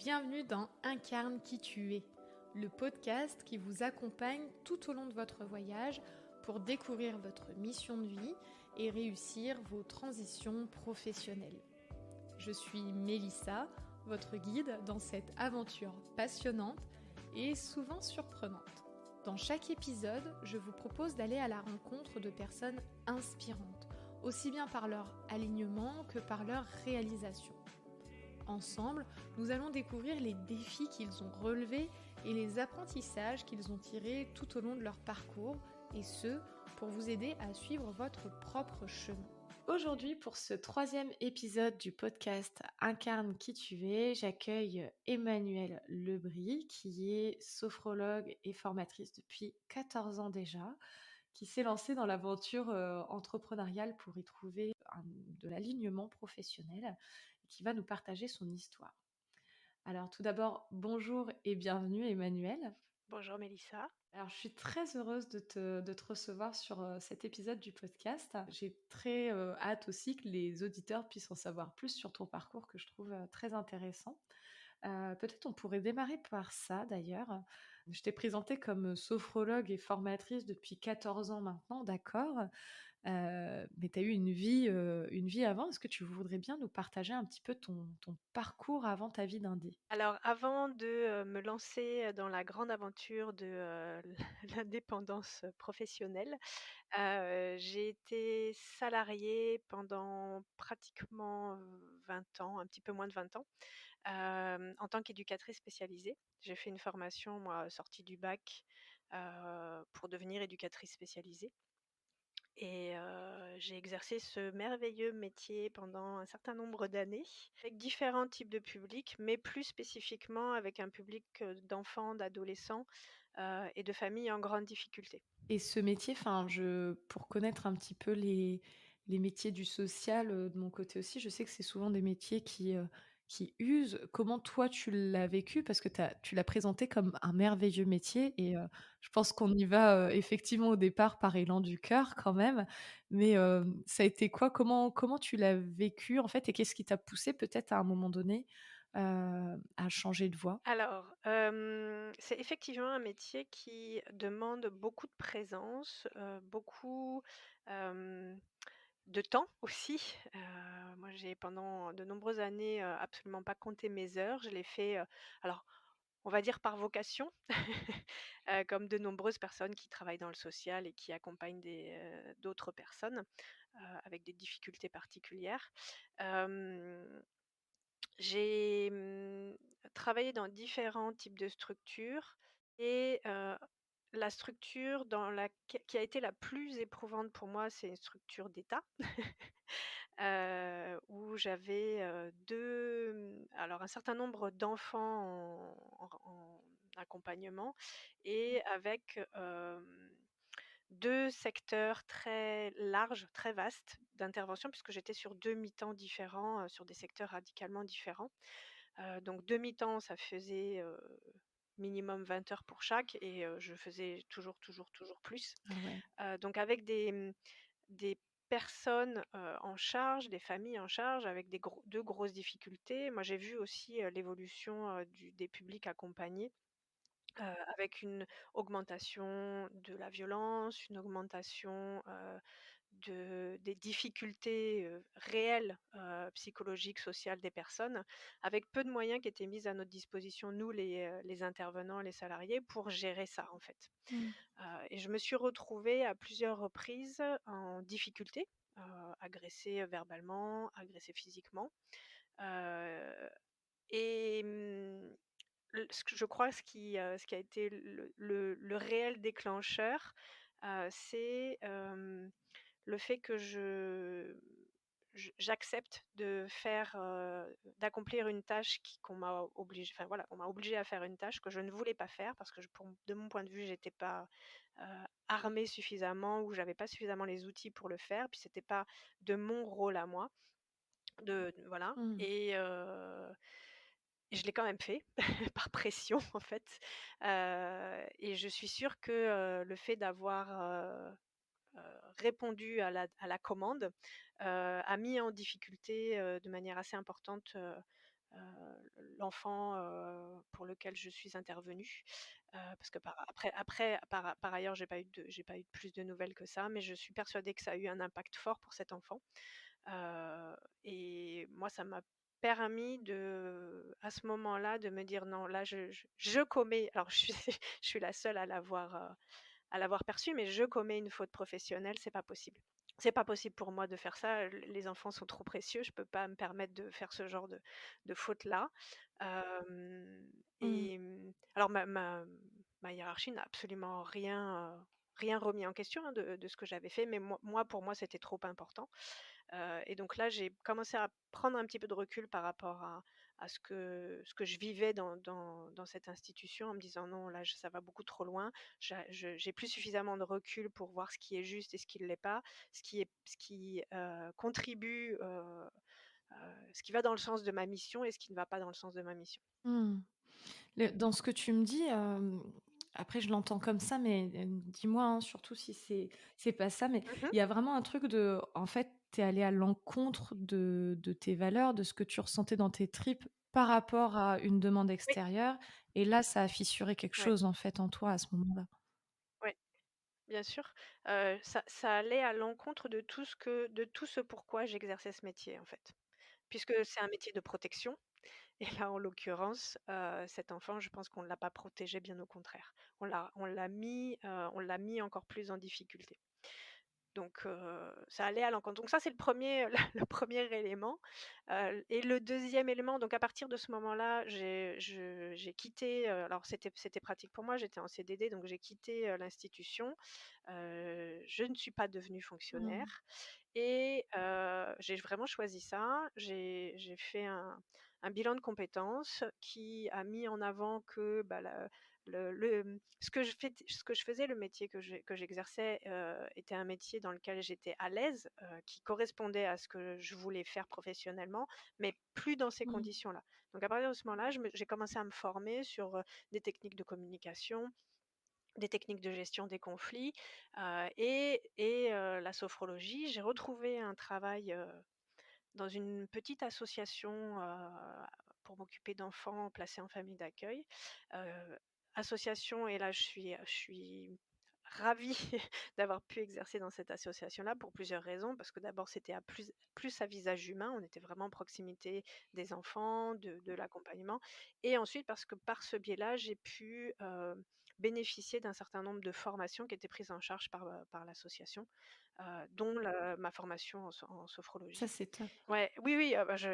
Bienvenue dans Incarne qui tu es, le podcast qui vous accompagne tout au long de votre voyage pour découvrir votre mission de vie et réussir vos transitions professionnelles. Je suis Mélissa, votre guide dans cette aventure passionnante et souvent surprenante. Dans chaque épisode, je vous propose d'aller à la rencontre de personnes inspirantes, aussi bien par leur alignement que par leur réalisation. Ensemble, nous allons découvrir les défis qu'ils ont relevés et les apprentissages qu'ils ont tirés tout au long de leur parcours, et ce, pour vous aider à suivre votre propre chemin. Aujourd'hui, pour ce 3e épisode du podcast Incarne qui tu es, j'accueille Emmanuelle Lebris, qui est sophrologue et formatrice depuis 14 ans déjà, qui s'est lancée dans l'aventure entrepreneuriale pour y trouver de l'alignement professionnel et qui va nous partager son histoire. Alors tout d'abord, bonjour et bienvenue Emmanuelle. Bonjour Mélissa. Alors je suis très heureuse de te recevoir sur cet épisode du podcast. J'ai très hâte aussi que les auditeurs puissent en savoir plus sur ton parcours que je trouve très intéressant. Peut-être on pourrait démarrer par ça d'ailleurs. Je t'ai présentée comme sophrologue et formatrice depuis 14 ans maintenant, d'accord. Mais tu as eu une vie avant. Est-ce que tu voudrais bien nous partager un petit peu ton parcours avant ta vie d'indé? Alors avant de, me lancer dans la grande aventure de, l'indépendance professionnelle, j'ai été salariée pendant pratiquement, 20 ans, un petit peu moins de 20 ans, en tant qu'éducatrice spécialisée. J'ai fait une formation moi, sortie du bac, pour devenir éducatrice spécialisée. Et j'ai exercé ce merveilleux métier pendant un certain nombre d'années, avec différents types de publics, mais plus spécifiquement avec un public, d'enfants, d'adolescents, et de familles en grande difficulté. Et ce métier, enfin, pour connaître un petit peu les métiers du social, de mon côté aussi, je sais que c'est souvent des métiers qui usent. Comment toi tu l'as vécu? Parce que tu l'as présenté comme un merveilleux métier et je pense qu'on y va, effectivement au départ par élan du cœur quand même. Mais, ça a été quoi? Comment tu l'as vécu en fait et qu'est-ce qui t'a poussé peut-être à un moment donné, à changer de voie? Alors, c'est effectivement un métier qui demande beaucoup de présence, beaucoup, hem, de temps aussi. Moi, j'ai pendant de nombreuses années, absolument pas compté mes heures. Je l'ai fait, alors on va dire par vocation, comme de nombreuses personnes qui travaillent dans le social et qui accompagnent d'autres personnes, avec des difficultés particulières. Hem J'ai, travaillé dans différents types de structures et la structure qui a été la plus éprouvante pour moi, c'est une structure d'État, où j'avais, alors un certain nombre d'enfants en accompagnement et avec, 2 secteurs très larges, très vastes d'intervention puisque j'étais sur 2 mi-temps différents, sur des secteurs radicalement différents. Donc 2 mi-temps, ça faisait, minimum 20 heures pour chaque et je faisais toujours, toujours, toujours plus. Ah ouais. Donc avec des personnes, en charge, des familles en charge avec de grosses difficultés. Moi, j'ai vu aussi, l'évolution, des publics accompagnés. Avec une augmentation de la violence, une augmentation, des difficultés, réelles, psychologiques, sociales des personnes, avec peu de moyens qui étaient mis à notre disposition, nous les intervenants, les salariés, pour gérer ça, en fait. Mmh. Et je me suis retrouvée à plusieurs reprises en difficulté, agressée verbalement, agressée physiquement, heu et ce que je crois ce qui a été le réel déclencheur, c'est, le fait que j'accepte d'accomplir une tâche qu'on m'a obligée enfin voilà, on m'a obligée à faire une tâche que je ne voulais pas faire parce que de mon point de vue, j'étais pas, heu, armée suffisamment ou j'avais pas suffisamment les outils pour le faire, puis c'était pas de mon rôle à moi voilà Mmh. et je l'ai quand même fait par pression en fait, et je suis sûre que, le fait d'avoir, répondu à la commande, a mis en difficulté, de manière assez importante, l'enfant, pour lequel je suis intervenue. Parce que par ailleurs, j'ai pas eu plus de nouvelles que ça, mais je suis persuadée que ça a eu un impact fort pour cet enfant. Heu et moi, ça m'a permis à ce moment-là, de me dire: «Non, là, je commets», alors je suis je suis la seule à l'avoir perçu, mais je commets une faute professionnelle, c'est pas possible. C'est pas possible pour moi de faire ça, les enfants sont trop précieux, je peux pas me permettre de faire ce genre de faute-là. Hem Mmh. alors ma hiérarchie n'a absolument rien remis en question, hein, de ce que j'avais fait, mais pour moi, c'était trop important. Et donc là, j'ai commencé à prendre un petit peu de recul par rapport à ce que je vivais dans cette institution, en me disant: «Non, là, ça va beaucoup trop loin. J'ai plus suffisamment de recul pour voir ce qui est juste et ce qui ne l'est pas, ce qui, contribue, ce qui va dans le sens de ma mission et ce qui ne va pas dans le sens de ma mission». Mmh. Dans ce que tu me dis, après je l'entends comme ça, mais, dis-moi, hein, surtout si c'est pas ça, mais Mmh. il y a vraiment un truc de en fait, tu es allée à l'encontre de tes valeurs, de ce que tu ressentais dans tes tripes par rapport à une demande Oui, extérieure et là, ça a fissuré quelque ouais, chose, en fait, en toi à ce moment-là. ouais, bien sûr. Ça allait à l'encontre de tout ce pourquoi j'exerçais ce métier, en fait. Puisque c'est un métier de protection. Et là, en l'occurrence, cet enfant, je pense qu'on ne l'a pas protégé, bien au contraire. On l'a mis encore plus en difficulté. Donc ça allait à l'encontre. Donc ça, c'est le premier le 1er élément. Et le deuxième élément, donc à partir de ce moment-là, j'ai quitté, alors c'était pratique pour moi, j'étais en CDD, donc j'ai quitté, l'institution. Je ne suis pas devenue Mmh. fonctionnaire et j'ai vraiment choisi ça. J'ai fait un bilan de compétences qui a mis en avant que, bah, ce que je faisais, le métier que j'exerçais, était un métier dans lequel j'étais à l'aise, qui correspondait à ce que je voulais faire professionnellement, mais plus dans ces Mmh. conditions-là. Donc à partir de ce moment-là, j'ai commencé à me former sur, des techniques de communication, des techniques de gestion des conflits, la sophrologie. J'ai retrouvé un travail, dans une petite association, pour m'occuper d'enfants placés en famille d'accueil. Heu, association et là je suis ravie d'avoir pu exercer dans cette association-là pour plusieurs raisons. Parce que d'abord c'était plus à visage humain, on était vraiment en proximité des enfants, de l'accompagnement et ensuite parce que par ce biais-là, j'ai pu, bénéficier d'un certain nombre de formations qui étaient prises en charge par l'association, dont ma formation en Ça, sophrologie. c'est top. Ouais, oui, oui, bah, je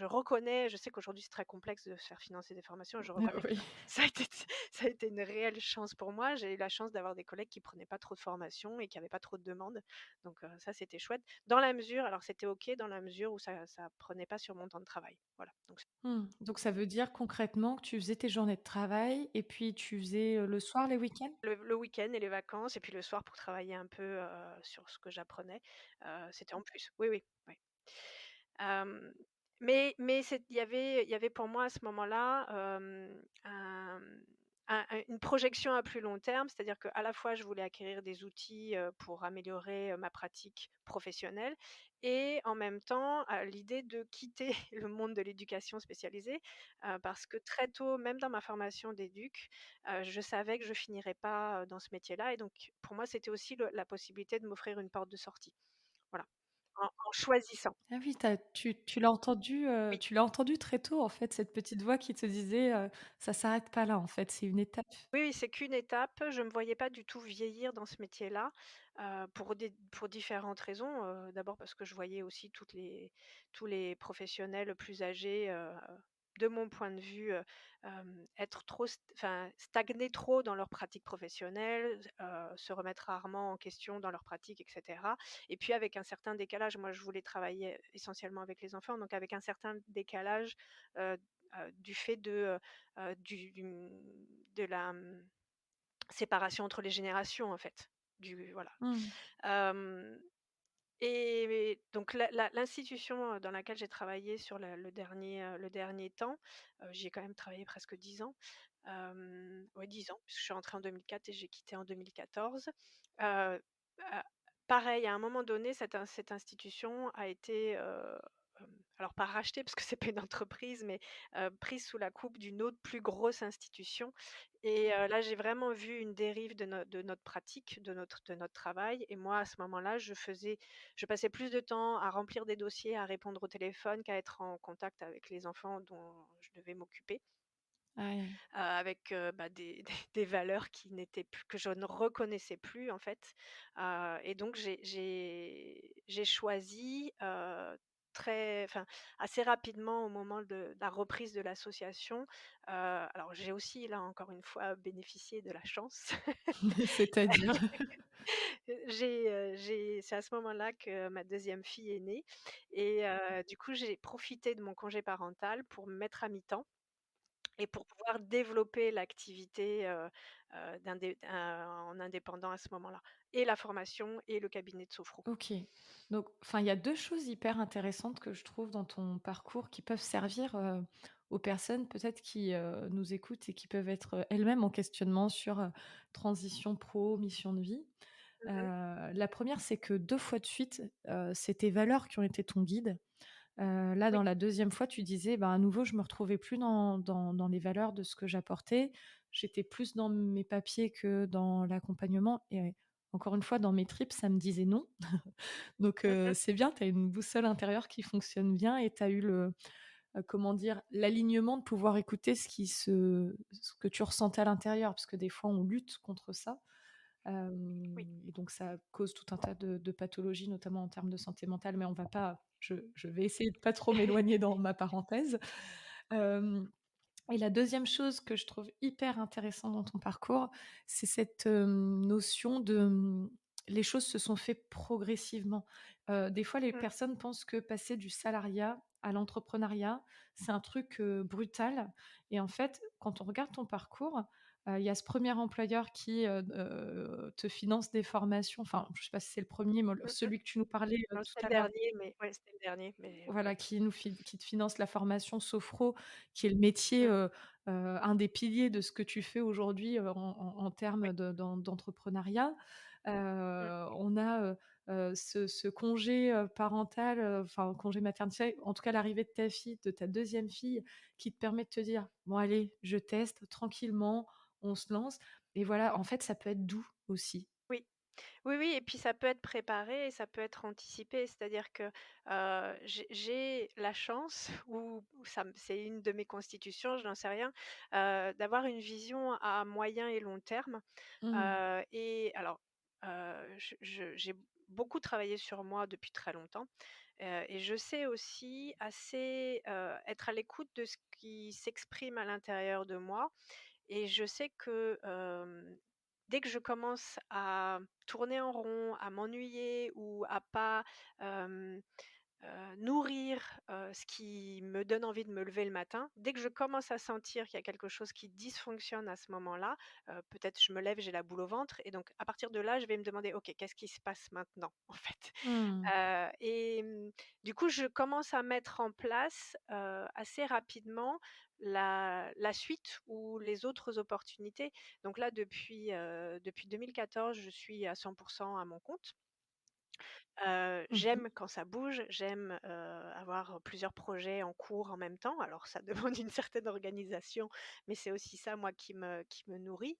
reconnais, je sais qu'aujourd'hui c'est très complexe de se faire financer des formations et je reconnais que Oui. ça a été ça a été une réelle chance pour moi. J'ai eu la chance d'avoir des collègues qui prenaient pas trop de formations et qui avaient pas trop de demandes. Donc ça, c'était chouette. Dans la mesure alors c'était OK dans la mesure où ça prenait pas sur mon temps de travail. Voilà, donc Mmh. Donc ça veut dire concrètement que tu faisais tes journées de travail et puis tu faisais, le soir, les week-ends? le week-end et les vacances et puis le soir pour travailler un peu, sur ce que j'apprenais, c'était en plus. Oui, oui, oui. Hem, mais il y avait pour moi à ce moment-là, une projection à plus long terme. C'est-à-dire qu'à la fois je voulais acquérir des outils, pour améliorer, ma pratique professionnelle et en même temps, l'idée de quitter le monde de l'éducation spécialisée, parce que très tôt, même dans ma formation d'éduc, je savais que je finirais pas, dans ce métier-là et donc pour moi, c'était aussi la possibilité de m'offrir une porte de sortie. Voilà, en choisissant. Ah oui, tu l'as entendu, Oui. tu l'as entendu très tôt, en fait, cette petite voix qui te disait, «Ça s'arrête pas là, en fait, c'est une étape». Oui, oui, c'est qu'une étape. Je ne me voyais pas du tout vieillir dans ce métier-là, pour différentes raisons. D'abord parce que je voyais aussi tous les professionnels plus âgés, de mon point de vue, être stagner trop dans leur pratique professionnelle, se remettre rarement en question dans leur pratique et cetera. Et puis avec un certain décalage, moi je voulais travailler essentiellement avec les enfants, donc avec un certain décalage, du fait de la, séparation entre les générations en fait, voilà. Mmh. Hem et donc l'institution, dans laquelle j'ai travaillé sur le dernier temps, j'y ai quand même travaillé presque 10 ans. Ouais 10 ans, puisque je suis rentrée en 2004 et j'ai quitté en 2014. Pareil, à un moment donné, cette institution a été, alors pas rachetée parce que c'est pas une entreprise, mais prise sous la coupe d'une autre plus grosse institution et là, j'ai vraiment vu une dérive de notre pratique, de notre travail et moi, à ce moment-là, je passais plus de temps à remplir des dossiers, à répondre au téléphone qu'à être en contact avec les enfants dont je devais m'occuper, Ouais. avec, bah, des des valeurs qui n'étaient plus que je ne reconnaissais plus, en fait, et donc j'ai choisi, très enfin, assez rapidement au moment de la reprise de l'association, alors j'ai aussi, là, encore une fois, bénéficié de la chance. C'est-à-dire? C'est à ce moment-là que ma deuxième fille est née et du coup, j'ai profité de mon congé parental pour me mettre à mi-temps et pour pouvoir développer l'activité, en indépendant à ce moment-là et la formation et le cabinet de sophro. OK. Donc, enfin, il y a 2 choses hyper intéressantes que je trouve dans ton parcours qui peuvent servir, aux personnes peut-être qui, nous écoutent et qui peuvent être, elles-mêmes en questionnement sur, transition pro, mission de vie. Mmh. La première, c'est que 2 fois de suite, c'est tes valeurs qui ont été ton guide. Là, Oui. dans la deuxième fois, tu disais, bah, à nouveau, je me retrouvais plus dans les valeurs de ce que j'apportais. J'étais plus dans mes papiers que dans l'accompagnement et encore une fois, dans mes tripes, ça me disait non. Donc Mmh. c'est bien, tu as une boussole intérieure qui fonctionne bien et tu as eu comment dire? L'alignement de pouvoir écouter ce que tu ressentais à l'intérieur, parce que des fois, on lutte contre ça. Oui. Et donc ça cause tout un tas de pathologies, notamment en termes de santé mentale, mais on va pas je vais essayer de pas trop m'éloigner dans ma parenthèse. Hem Et la deuxième chose que je trouve hyper intéressante dans ton parcours, c'est cette, notion de, les choses se sont faites progressivement. Des fois, les Mmh. personnes pensent que passer du salariat à l'entrepreneuriat, c'est un truc, brutal et en fait, quand on regarde ton parcours, il y a ce premier employeur qui, te finance des formations, enfin, je sais pas si c'est le premier, mais Mmh. celui que tu nous parlais, Non, tout c'était le à l'heure. dernier, mais ouais, c'était le dernier, mais Voilà, ouais. qui te finance la formation Sophro, qui est le métier, Mmh. un des piliers de ce que tu fais aujourd'hui, en Oui. termes d'entrepreneuriat. Mmh. On a, ce congé, parental, enfin congé maternité, en tout cas l'arrivée de ta fille, de ta deuxième fille, qui te permet de te dire: «Bon allez, je teste tranquillement, on se lance» et voilà, en fait, ça peut être doux aussi. Oui. Oui, oui et puis ça peut être préparé et ça peut être anticipé. C'est-à-dire que, j'ai la chance ou c'est une de mes constitutions, je n'en sais rien, d'avoir une vision à moyen et long terme. Mmh. Et alors, j'ai beaucoup travaillé sur moi depuis très longtemps, et je sais aussi assez, être à l'écoute de ce qui s'exprime à l'intérieur de moi et je sais que, dès que je commence à tourner en rond, à m'ennuyer ou à pas, hem nourrir, ce qui me donne envie de me lever le matin. Dès que je commence à sentir qu'il y a quelque chose qui dysfonctionne à ce moment-là, peut-être je me lève, j'ai la boule au ventre et donc à partir de là, je vais me demander: «OK, qu'est-ce qui se passe maintenant, en fait?» Mmh. Du coup, je commence à mettre en place, assez rapidement la suite ou les autres opportunités. Donc là, depuis 2014, je suis à 100 à mon compte. Mmh mh. J'aime quand ça bouge, j'aime, avoir plusieurs projets en cours en même temps. Alors ça demande une certaine organisation, mais c'est aussi ça moi qui me nourrit,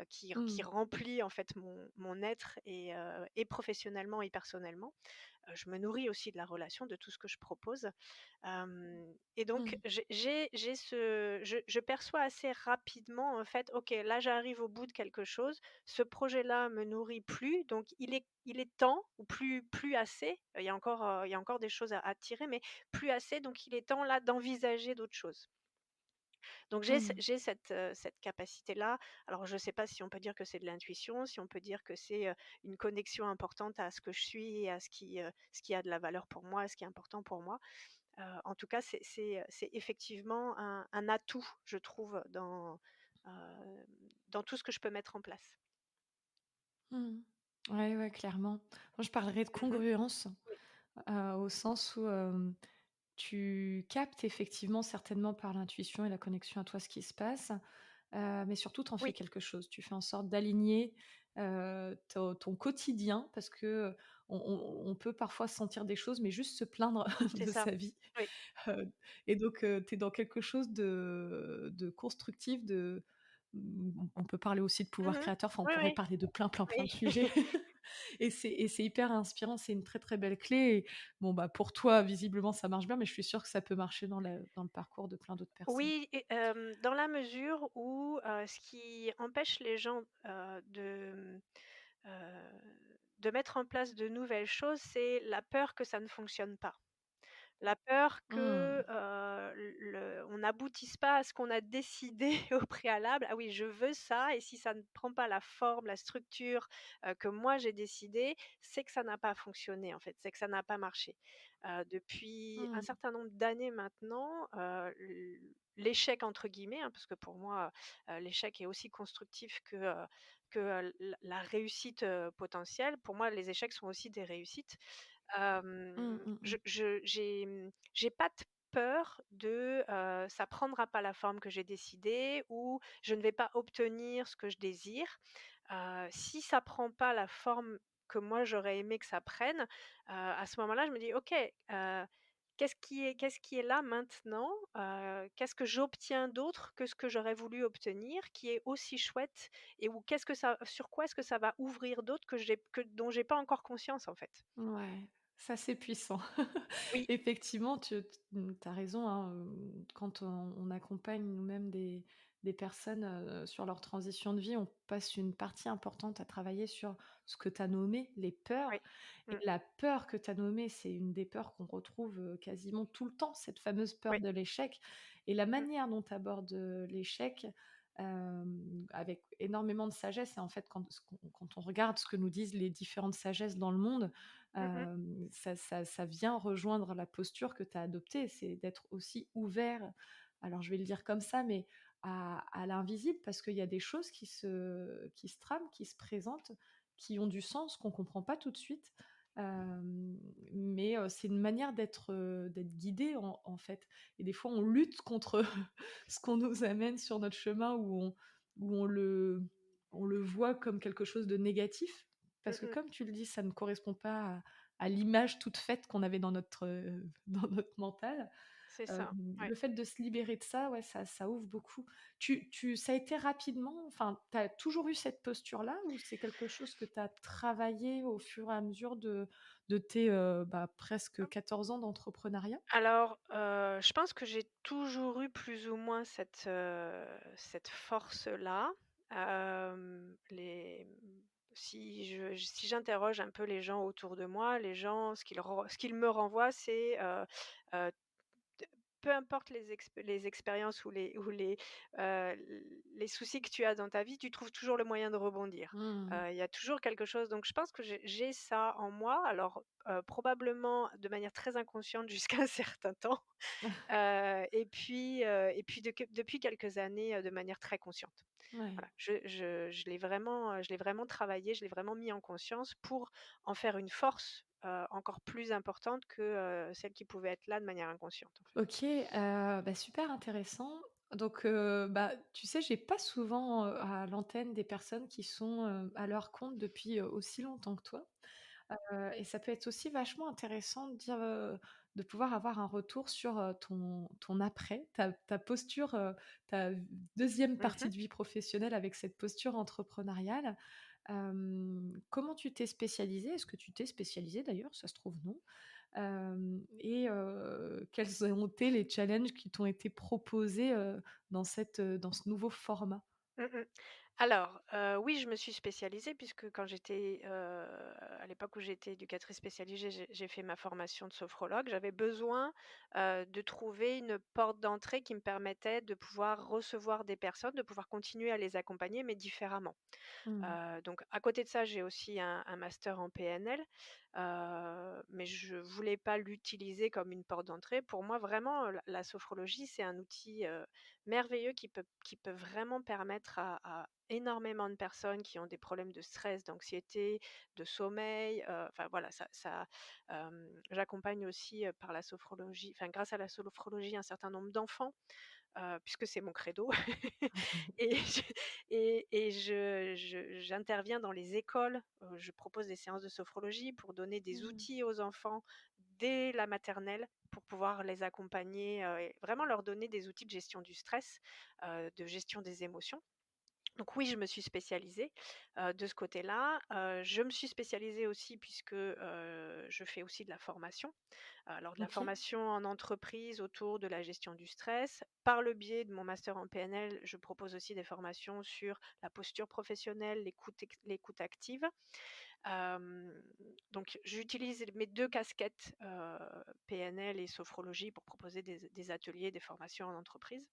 qui Mmh. remplit en fait mon être et professionnellement et personnellement. Je me nourris aussi de la relation, de tout ce que je propose. Et donc Mmh. j'ai ce je perçois assez rapidement en fait: «OK, là j'arrive au bout de quelque chose, ce projet-là me nourrit plus, donc il est temps ou plus assez». Il y a encore des choses à tirer, mais plus assez, donc il est temps là d'envisager d'autres choses. Donc Mmh. j'ai cette capacité-là. Alors je ne sais pas si on peut dire que c'est de l'intuition, si on peut dire que c'est, une connexion importante à ce que je suis et à ce qui a de la valeur pour moi, ce qui est important pour moi. En tout cas, c'est effectivement un atout, je trouve, dans tout ce que je peux mettre en place. Mmh. Ouais, ouais, clairement. Moi, je parlerais de Mmh. congruence, Oui, au sens où, tu captes effectivement, certainement par l'intuition et la connexion à toi, ce qui se passe, mais surtout, tu en fais oui. quelque chose. Tu fais en sorte d'aligner, ton quotidien parce que, on peut parfois sentir des choses, mais juste se plaindre c'est de ça. sa vie. Oui. Heu et donc tu es dans quelque chose de constructif, on peut parler aussi de pouvoir Mmh. créateur, enfin on Oui, pourrait oui, parler de plein de oui. sujets et c'est hyper inspirant, c'est une très, très belle clé et bon, bah, pour toi, visiblement, ça marche bien, mais je suis sûre que ça peut marcher dans le parcours de plein d'autres personnes. Oui et dans la mesure où, ce qui empêche les gens, de mettre en place de nouvelles choses, c'est la peur que ça ne fonctionne pas. La peur Mmh. que, le on n'aboutisse pas à ce qu'on a décidé au préalable. «Ah oui, je veux ça et si ça ne prend pas la forme, la structure, que moi j'ai décidé, c'est que ça n'a pas fonctionné en fait, c'est que ça n'a pas marché». Depuis un Mmh. certain nombre d'années maintenant, «l'échec» entre guillemets, hein, parce que pour moi, l'échec est aussi constructif que la réussite, potentielle. Pour moi, les échecs sont aussi des réussites. Mmh, mmh mh. J'ai pas de peur de, ça prendra pas la forme que j'ai décidée ou je ne vais pas obtenir ce que je désire. Si ça prend pas la forme que moi j'aurais aimé que ça prenne, à ce moment-là, je me dis: «OK, qu'est-ce qui est là maintenant? Qu'est-ce que j'obtiens d'autre que ce que j'aurais voulu obtenir, qui est aussi chouette et ou qu'est-ce que ça sur quoi est-ce que ça va ouvrir d'autre que dont j'ai pas encore conscience, en fait?» Ouais, ça c'est puissant. Oui, Effectivement, tu as raison, hein, quand on accompagne nous-mêmes des personnes, sur leur transition de vie, on passe une partie importante à travailler sur ce que tu as nommé, les peurs oui. et Mmh. la peur que tu as nommée, c'est une des peurs qu'on retrouve, quasiment tout le temps, cette fameuse peur Oui. de l'échec et la Mmh. manière dont tu abordes, l'échec, avec énormément de sagesse et en fait, quand on regarde ce que nous disent les différentes sagesses dans le monde, Mmh mh. ça vient rejoindre la posture que tu as adoptée, c'est d'être aussi ouvert, alors je vais le dire comme ça, mais à l'invisible parce qu'il y a des choses qui se trament, qui se présentent, qui ont du sens, qu'on comprend pas tout de suite. Mais c'est une manière d'être guidé en fait et des fois on lutte contre ce qu'on nous amène sur notre chemin où on le voit comme quelque chose de négatif Mmh parce que mh. comme tu le dis, ça ne correspond pas à l'image toute faite qu'on avait dans notre, dans notre mental. C'est Hem, ça, ouais. le fait de se libérer de ça, ouais, ça ouvre beaucoup. Ça a été rapidement, enfin, tu as toujours eu cette posture-là ou c'est quelque chose que tu as travaillé au fur et à mesure de tes, bah, presque 14 ans d'entrepreneuriat? Alors, je pense que j'ai toujours eu plus ou moins cette force-là. Si j'interroge un peu les gens autour de moi, les gens, ce qu'ils me renvoient, c'est, heu T peu importe les expériences heu, les soucis que tu as dans ta vie, tu trouves toujours le moyen de rebondir. Mmh. Il y a toujours quelque chose donc je pense que j'ai ça en moi, alors, probablement de manière très inconsciente jusqu'à un certain temps, et puis depuis quelques années, de manière très consciente. Ouais. Voilà, je l'ai vraiment travaillé, je l'ai vraiment mis en conscience pour en faire une force, encore plus importante que, celle qui pouvait être là de manière inconsciente, en fait. OK, bah, super intéressant. Donc, bah, tu sais, j'ai pas souvent, à l'antenne des personnes qui sont, à leur compte depuis, aussi longtemps que toi. Et ça peut être aussi vachement intéressant de dire, de pouvoir avoir un retour sur, ton après, ta posture, ta 2e partie Mmh. de vie professionnelle avec cette posture entrepreneuriale. Comment tu t'es spécialisée? Est-ce que tu t'es spécialisée d'ailleurs? Ça se trouve non. Et quels ont été les challenges qui t'ont été proposés, dans ce nouveau format? Mmh mh. Alors, oui, je me suis spécialisée puisque quand j'étais, à l'époque où j'étais éducatrice spécialisée, j'ai fait ma formation de sophrologue. J'avais besoin, de trouver une porte d'entrée qui me permettait de pouvoir recevoir des personnes, de pouvoir continuer à les accompagner, mais différemment. Mmh. Donc à côté de ça, j'ai aussi un master en PNL, mais je voulais pas l'utiliser comme une porte d'entrée. Pour moi, vraiment, la sophrologie, c'est un outil, merveilleux qui peut vraiment permettre à énormément de personnes qui ont des problèmes de stress, d'anxiété, de sommeil, enfin voilà, j'accompagne aussi, par la sophrologie, enfin grâce à la sophrologie, un certain nombre d'enfants. puisque c'est mon credo. Et je j'interviens dans les écoles, je propose des séances de sophrologie pour donner des Mmh. outils aux enfants dès la maternelle, pour pouvoir les accompagner, et vraiment leur donner des outils de gestion du stress, de gestion des émotions. Donc oui, je me suis spécialisée, de ce côté-là. Je me suis spécialisée aussi puisque, je fais aussi de la formation. Alors de la OK. formation en entreprise autour de la gestion du stress. Par le biais de mon master en PNL, je propose aussi des formations sur la posture professionnelle, l'écoute active. Hem, donc j'utilise mes 2 casquettes, PNL et sophrologie pour proposer des ateliers, des formations en entreprise.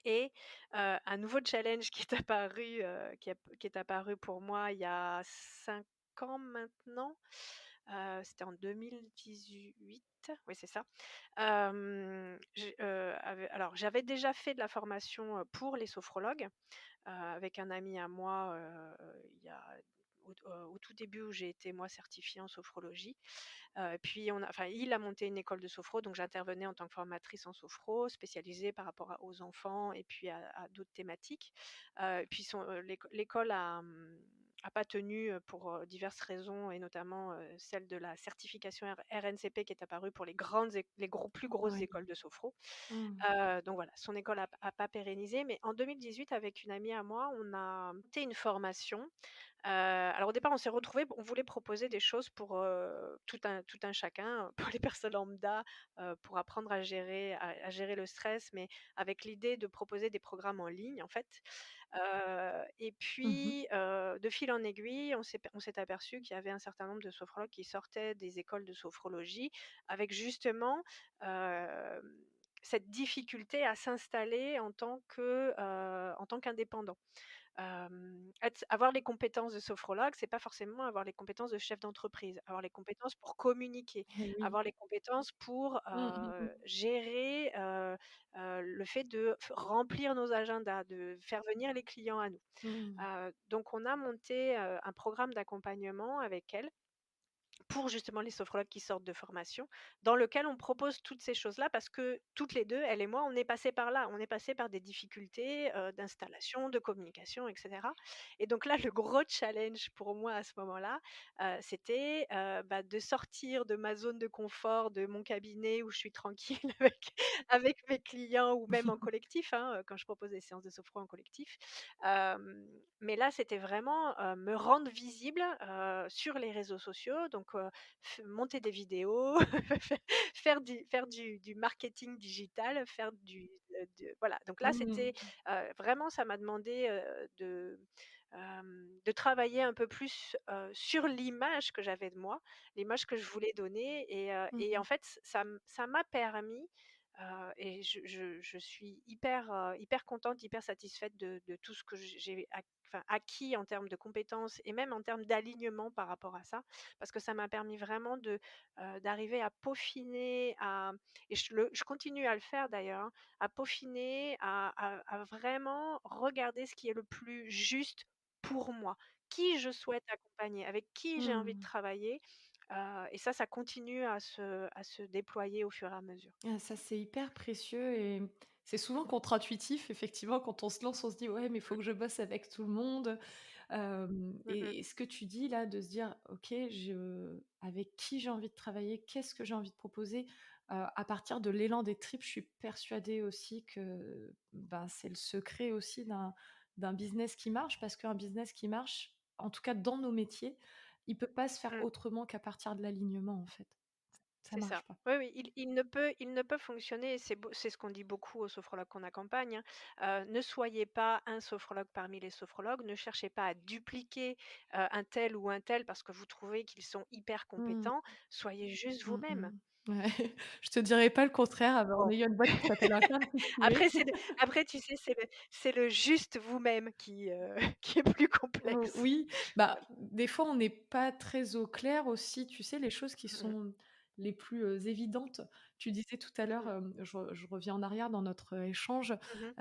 Et un nouveau challenge qui est apparu, qui est apparu pour moi il y a 5 ans maintenant, c'était en 2018, oui c'est ça. Alors j'avais déjà fait de la formation, pour les sophrologues, avec un ami à moi, il y a au tout début où j'ai été moi certifiée en sophrologie. Puis il a monté une école de sophro, donc j'intervenais en tant que formatrice en sophro, spécialisée par rapport aux enfants et puis à d'autres thématiques. Puis l'école a pas tenu, pour, diverses raisons et notamment, celle de la certification RNCP qui est apparue pour les plus grosses Ouais. écoles de sophro. Mmh. Donc voilà, son école a pas pérennisé, mais en 2018 avec une amie à moi, on a monté une formation. Alors au départ, on s'est retrouvés, on voulait proposer des choses pour, tout un chacun, pour les personnes lambda, pour apprendre à gérer le stress, mais avec l'idée de proposer des programmes en ligne, en fait. Et Mmh. puis, de fil en aiguille, on s'est aperçu qu'il y avait un certain nombre de sophrologues qui sortaient des écoles de sophrologie avec justement, hem, cette difficulté à s'installer en tant qu'indépendant. Avoir les compétences de sophrologue, c'est pas forcément avoir les compétences de chef d'entreprise. Avoir les compétences pour communiquer, Et oui. avoir les compétences pour, Mmh, mmh mh. gérer, le fait de remplir nos agendas, de faire venir les clients à nous. Mmh. Donc on a monté, un programme d'accompagnement avec elle pour justement les sophrologues qui sortent de formation, dans lequel on propose toutes ces choses-là parce que toutes les 2, elle et moi, on est passées par là. On est passées par des difficultés, d'installation, de communication et cetera. Et donc là, le gros challenge pour moi à ce moment-là, c'était, de sortir de ma zone de confort, de mon cabinet où je suis tranquille avec mes clients ou même en collectif, hein, quand je propose des séances de sophro en collectif. Hem, mais là, c'était vraiment, me rendre visible, sur les réseaux sociaux, donc f monter des vidéos, faire du marketing digital, faire voilà, donc là, c'était, Mmh. vraiment ça m'a demandé, de travailler un peu plus, sur l'image que j'avais de moi, l'image que je voulais donner et Mmh. en fait, ça m'a permis, et je suis hyper contente, hyper satisfaite de tout ce que acquis en termes de compétences et même en termes d'alignement par rapport à ça. Parce que ça m'a permis vraiment d'arriver à peaufiner, et je continue à le faire d'ailleurs, hein, à peaufiner, à vraiment regarder ce qui est le plus juste pour moi. Qui je souhaite accompagner, avec qui j'ai envie de Mmh. travailler, et ça continue à se déployer au fur et à mesure. Ah ça, c'est hyper précieux et c'est souvent contre-intuitif effectivement quand on se lance, on se dit: «Ouais, mais il faut que je bosse avec tout le monde». Mmh mh. Et ce que tu dis là, de se dire: «OK, je avec qui j'ai envie de travailler? Qu'est-ce que j'ai envie de proposer?» À partir de l'élan des tripes, je suis persuadée aussi que, ben, c'est le secret aussi d'un business qui marche parce qu'un business qui marche, en tout cas dans nos métiers, il peut pas se faire Mmh. autrement qu'à partir de l'alignement, en fait. Ça C'est ça. marche pas. Oui, oui, il ne peut fonctionner, c'est ce qu'on dit beaucoup aux sophrologues qu'on accompagne, hein. Ne soyez pas un sophrologue parmi les sophrologues, ne cherchez pas à dupliquer, un tel ou un tel parce que vous trouvez qu'ils sont hyper Mmh. compétents. Soyez juste Mmh vous-même. mh. Ouais, je te dirais pas le contraire, en Bon, ayant une boîte qui s'appelle Interne qui tu es. après après tu sais, c'est le juste vous-même qui, qui est plus Oh complexe. oui, bah, des fois, on n'est pas très au clair aussi, tu sais, les choses qui Mmh mh. sont les plus, évidentes. Tu disais tout à l'heure, Mmh. je reviens en arrière dans notre, échange, Mmh mh.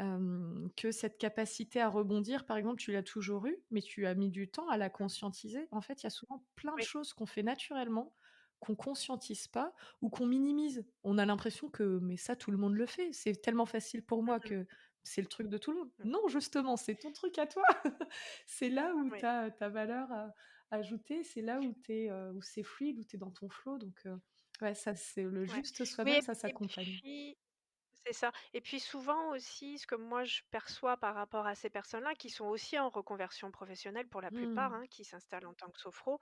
que cette capacité à rebondir, par exemple, tu l'as toujours eue, mais tu as mis du temps à la conscientiser. En fait, il y a souvent plein de Oui. choses qu'on fait naturellement, qu'on conscientise pas ou qu'on minimise. On a l'impression que: «Mais ça, tout le monde le fait, c'est tellement facile pour moi Mmh que c'est le truc de tout le monde». mh. Non, justement, c'est ton truc à toi. C'est là où tu Oui, as ta valeur ajoutée, c'est là où tu es, où c'est fluide, où tu es dans ton flow donc ouais, ça, c'est le ouais. juste Oui soi-même, ça et s'accompagne. puis c'est ça et puis souvent aussi, ce que moi je perçois par rapport à ces personnes-là qui sont aussi en reconversion professionnelle pour la plupart, Mmh. hein, qui s'installent en tant que sophro,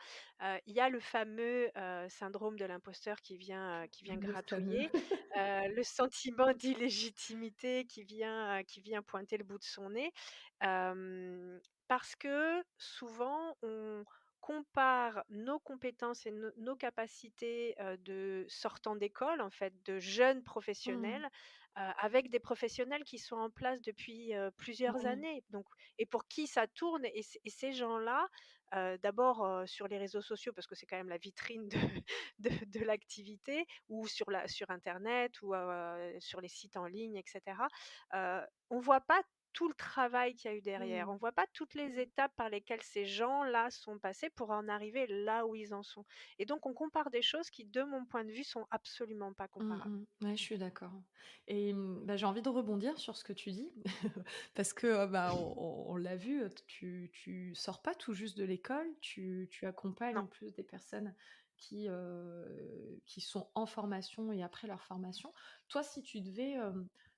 il y a le fameux, syndrome de l'imposteur qui vient Le fameux. gratouiller, le sentiment d'illégitimité qui vient pointer le bout de son nez, parce que souvent on compare nos compétences et nos capacités, de sortant d'école, en fait, de jeunes Mmh. professionnels, avec des professionnels qui sont en place depuis, plusieurs Oui. années, donc et pour qui ça tourne et ces gens-là, d'abord, sur les réseaux sociaux parce que c'est quand même la vitrine de de l'activité ou sur internet ou, sur les sites en ligne et cetera, on voit pas tout le travail qu'il y a eu derrière. Mmh. On voit pas toutes les étapes par lesquelles ces gens-là sont passés pour en arriver là où ils en sont. Et donc on compare des choses qui, de mon point de vue, sont absolument pas Mmh comparables. mh. Ouais, je suis d'accord et bah, j'ai envie de rebondir sur ce que tu dis parce que, bah, on l'a vu, tu sors pas tout juste de l'école, tu accompagnes Non. en plus des personnes qui sont en formation et après leur formation. Toi, si tu devais,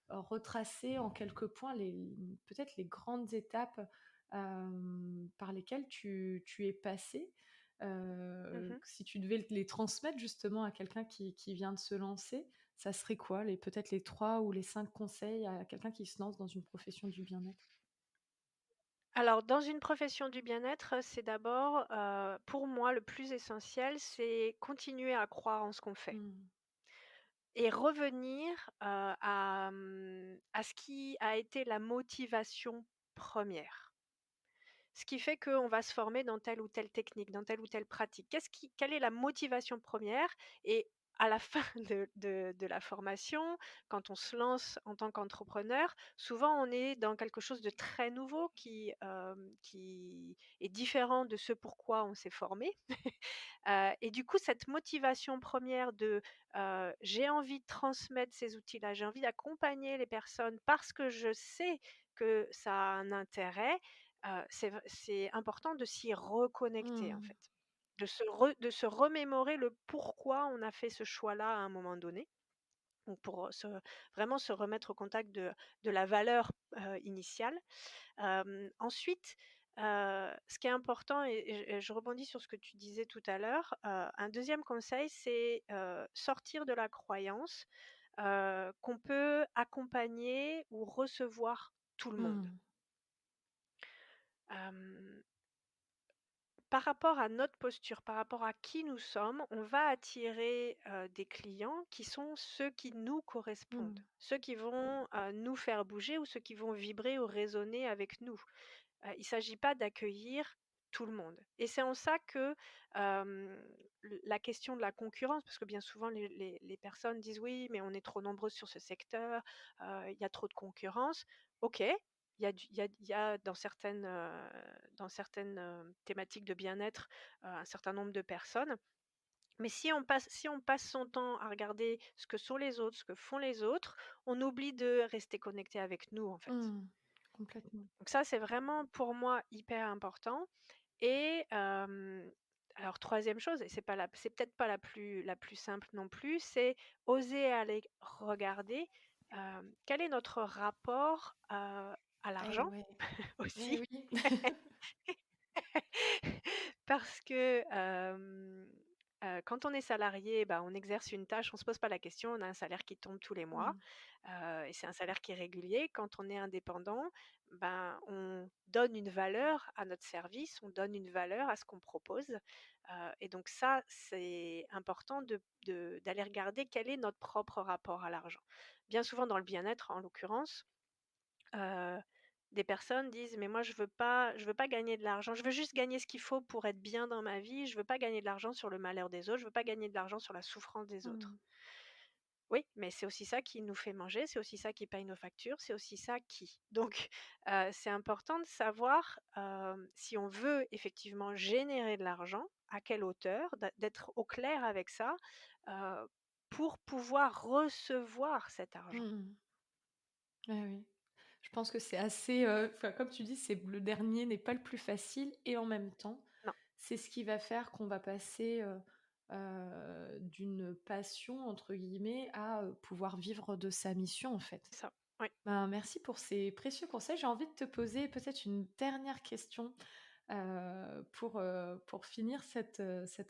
retracer en quelques points peut-être les grandes étapes, par lesquelles tu es passé. Mmh. Si tu devais les transmettre justement à quelqu'un qui vient de se lancer, ça serait quoi peut-être les 3 ou les 5 conseils à quelqu'un qui se lance dans une profession du bien-être? Alors, dans une profession du bien-être, c'est d'abord, pour moi, le plus essentiel, c'est continuer à croire en ce qu'on fait Mmh. et revenir, à ce qui a été la motivation première. Ce qui fait qu'on va se former dans telle ou telle technique, dans telle ou telle pratique. Quelle est la motivation première et à la fin de la formation, quand on se lance en tant qu'entrepreneur, souvent on est dans quelque chose de très nouveau qui est différent de ce pourquoi on s'est formé. Et du coup, cette motivation première j'ai envie de transmettre ces outils-là, j'ai envie d'accompagner les personnes parce que je sais que ça a un intérêt, c'est important de s'y reconnecter, en Mmh. fait. De se remémorer le pourquoi on a fait ce choix-là à un moment donné. Donc pour, vraiment se remettre au contact de la valeur, initiale. Ensuite, ce qui est important et je rebondis sur ce que tu disais tout à l'heure, un deuxième conseil, c'est, sortir de la croyance, qu'on peut accompagner ou recevoir tout le monde. Mmh. Hem, Par rapport à notre posture, par rapport à qui nous sommes, on va attirer, des clients qui sont ceux qui nous correspondent, Mmh. ceux qui vont, nous faire bouger ou ceux qui vont vibrer ou résonner avec nous. Il s'agit pas d'accueillir tout le monde et c'est en ça que, la question de la concurrence parce que bien souvent les personnes disent: «Oui, mais on est trop nombreuses sur ce secteur, il y a trop de concurrence». OK, il y a dans certaines, thématiques de bien-être, un certain nombre de personnes, mais si on passe son temps à regarder ce que sont les autres, ce que font les autres, on oublie de rester connecté avec nous, en fait. Mmh. Complètement. Donc ça, c'est vraiment pour moi hyper important et alors troisième chose et c'est peut-être pas la plus simple non plus, c'est oser aller regarder, quel est notre rapport, à Eh l'argent ouais. Eh aussi. oui. Parce que, quand on est salarié, bah, on exerce une tâche, on se pose pas la question, on a un salaire qui tombe tous les mois, Mmh. et c'est un salaire qui est régulier. Quand on est indépendant, ben, on donne une valeur à notre service, on donne une valeur à ce qu'on propose, et donc ça, c'est important d'aller regarder quel est notre propre rapport à l'argent. Bien souvent dans le bien-être, en l'occurrence, Heu, des personnes disent: «Mais moi je veux pas gagner de l'argent, je veux juste gagner ce qu'il faut pour être bien dans ma vie, je veux pas gagner de l'argent sur le malheur des autres, je veux pas gagner de l'argent sur la souffrance des autres». Mmh. Oui, mais c'est aussi ça qui nous fait manger, c'est aussi ça qui paye nos factures, c'est aussi ça qui donc c'est important de savoir, si on veut effectivement générer de l'argent, à quelle hauteur, d'être au clair avec ça, heu, pour pouvoir recevoir cet argent. Mmh. Ouais, oui. Je pense que c'est assez, enfin, comme tu dis, c'est le dernier n'est pas le plus facile et en même temps, Non, c'est ce qui va faire qu'on va passer, d'une «passion» entre guillemets à, pouvoir vivre de sa mission, en fait. c'est ça. Oui. Ben, merci pour ces précieux conseils. J'ai envie de te poser peut-être une dernière question, pour finir cet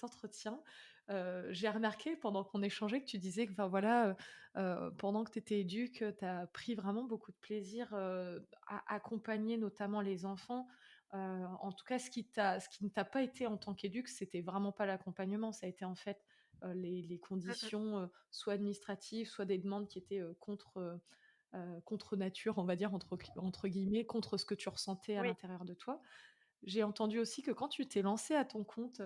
entretien. J'ai remarqué pendant qu'on échangeait que tu disais que, enfin voilà, pendant que tu étais éduque, tu as pris vraiment beaucoup de plaisir, à accompagner notamment les enfants. En tout cas, ce qui ne t'a pas été en tant qu'éduque, c'était vraiment pas l'accompagnement, ça a été en fait, les Mmh mh. conditions, soit administratives, soit des demandes qui étaient, contre nature, on va dire entre guillemets, contre ce que tu ressentais à Oui. l'intérieur de toi. J'ai entendu aussi que quand tu t'es lancé à ton compte,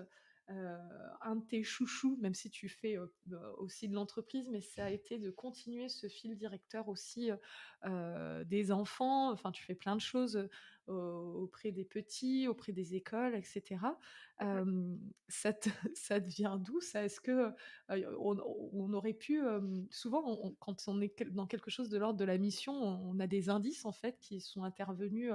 un de tes chouchous, même si tu fais, aussi de l'entreprise, mais ça a été de continuer ce fil directeur aussi, des enfants. Enfin, tu fais plein de choses, auprès des petits, auprès des écoles et cetera. Mmh mh. Ça te ça te vient d'où ça? Est-ce que, on aurait pu, souvent quand on est dans quelque chose de l'ordre de la mission, on a des indices en fait qui sont intervenus,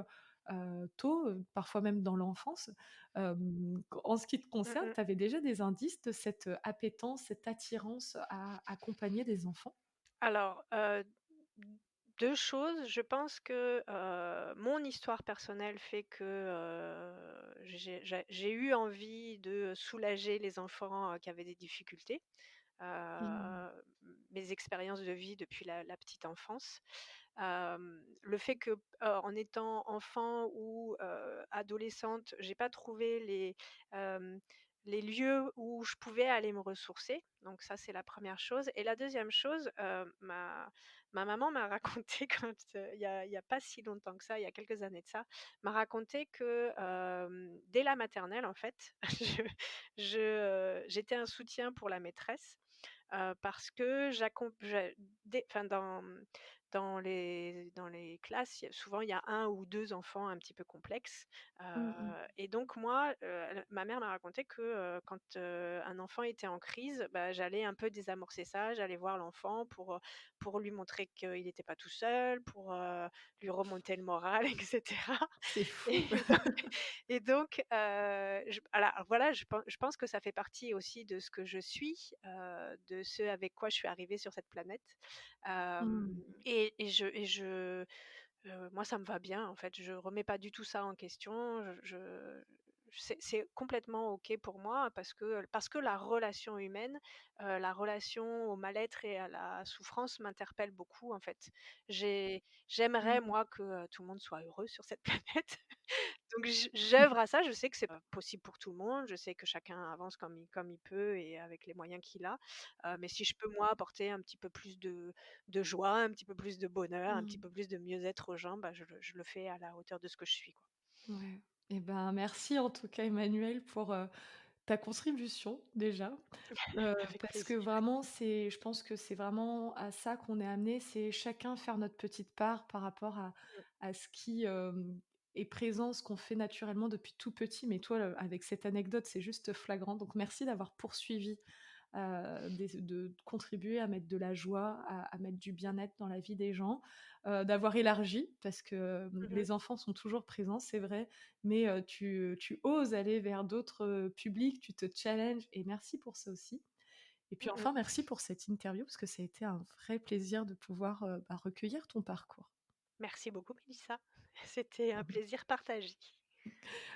tôt, parfois même dans l'enfance. En ce qui te Mmh concerne, mh. tu avais déjà des indices de cette, appétence, cette attirance à accompagner des enfants? Alors, 2 choses. Je pense que, mon histoire personnelle fait que, j'ai eu envie de soulager les enfants, qui avaient des difficultés. Mmh. Heu, Mes expériences de vie depuis la petite enfance. Le fait que, en étant enfant ou, adolescente, j'ai pas trouvé hem, les lieux où je pouvais aller me ressourcer. Donc ça, c'est la première chose et la deuxième chose, ma maman m'a raconté quand, il y a pas si longtemps que ça, il y a quelques années de ça, m'a raconté que, dès la maternelle, en fait, j'étais un soutien pour la maîtresse. Parce que j'accom je dès enfin dans les classes, il y a un ou 2 enfants un petit peu complexes, Mmh mh. et donc moi, ma mère m'a raconté que, quand, un enfant était en crise, bah, j'allais un peu désamorcer ça. J'allais voir l'enfant pour lui montrer qu'il n'était pas tout seul, pour, lui remonter le moral et cetera. C'est Et fou! donc, voilà, je pense que ça fait partie aussi de ce que je suis, de ce avec quoi je suis arrivée sur cette planète. Hem Mmh. Moi, ça me va bien, en fait. Je remets pas du tout ça en question. C'est complètement OK pour moi parce que la relation humaine, la relation au mal-être et à la souffrance m'interpelle beaucoup, en fait. J'aimerais, Mmh. moi, que, tout le monde soit heureux sur cette planète. Donc j'œuvre à ça. Je sais que c'est pas possible pour tout le monde. Je sais que chacun avance comme il peut et avec les moyens qu'il a. Mais si je peux, moi, apporter un petit peu plus de joie, un petit peu plus de bonheur, un petit Mmh. peu plus de mieux-être aux gens, bah, je le fais à la hauteur de ce que je suis, quoi. Ouais. Et ben, merci en tout cas Emmanuel pour, ta contribution déjà. Avec Parce que plaisir. vraiment je pense que c'est vraiment à ça qu'on est amené, c'est chacun faire notre petite part par rapport Mmh. à ce qui, est présent, ce qu'on fait naturellement depuis tout petit. Mais toi, avec cette anecdote, c'est juste flagrant. Donc merci d'avoir poursuivi, de contribuer à mettre de la joie, à mettre du bien-être dans la vie des gens, d'avoir élargi parce que, Mmh mh. les enfants sont toujours présents, c'est vrai, mais tu oses aller vers d'autres, publics, tu te challenges et merci pour ça aussi. Et puis Mmh mh. enfin, merci pour cette interview parce que ça a été un vrai plaisir de pouvoir, recueillir ton parcours. Merci beaucoup, Mélissa. C'était un plaisir partagé.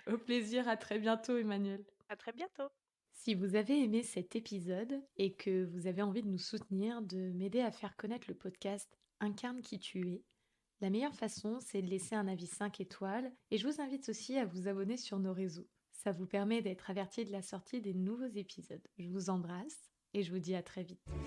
Au plaisir, à très bientôt Emmanuel. À très bientôt. Si vous avez aimé cet épisode et que vous avez envie de nous soutenir, de m'aider à faire connaître le podcast Incarne qui tu es, la meilleure façon, c'est de laisser un avis 5 étoiles et je vous invite aussi à vous abonner sur nos réseaux. Ça vous permet d'être averti de la sortie des nouveaux épisodes. Je vous embrasse et je vous dis à très vite.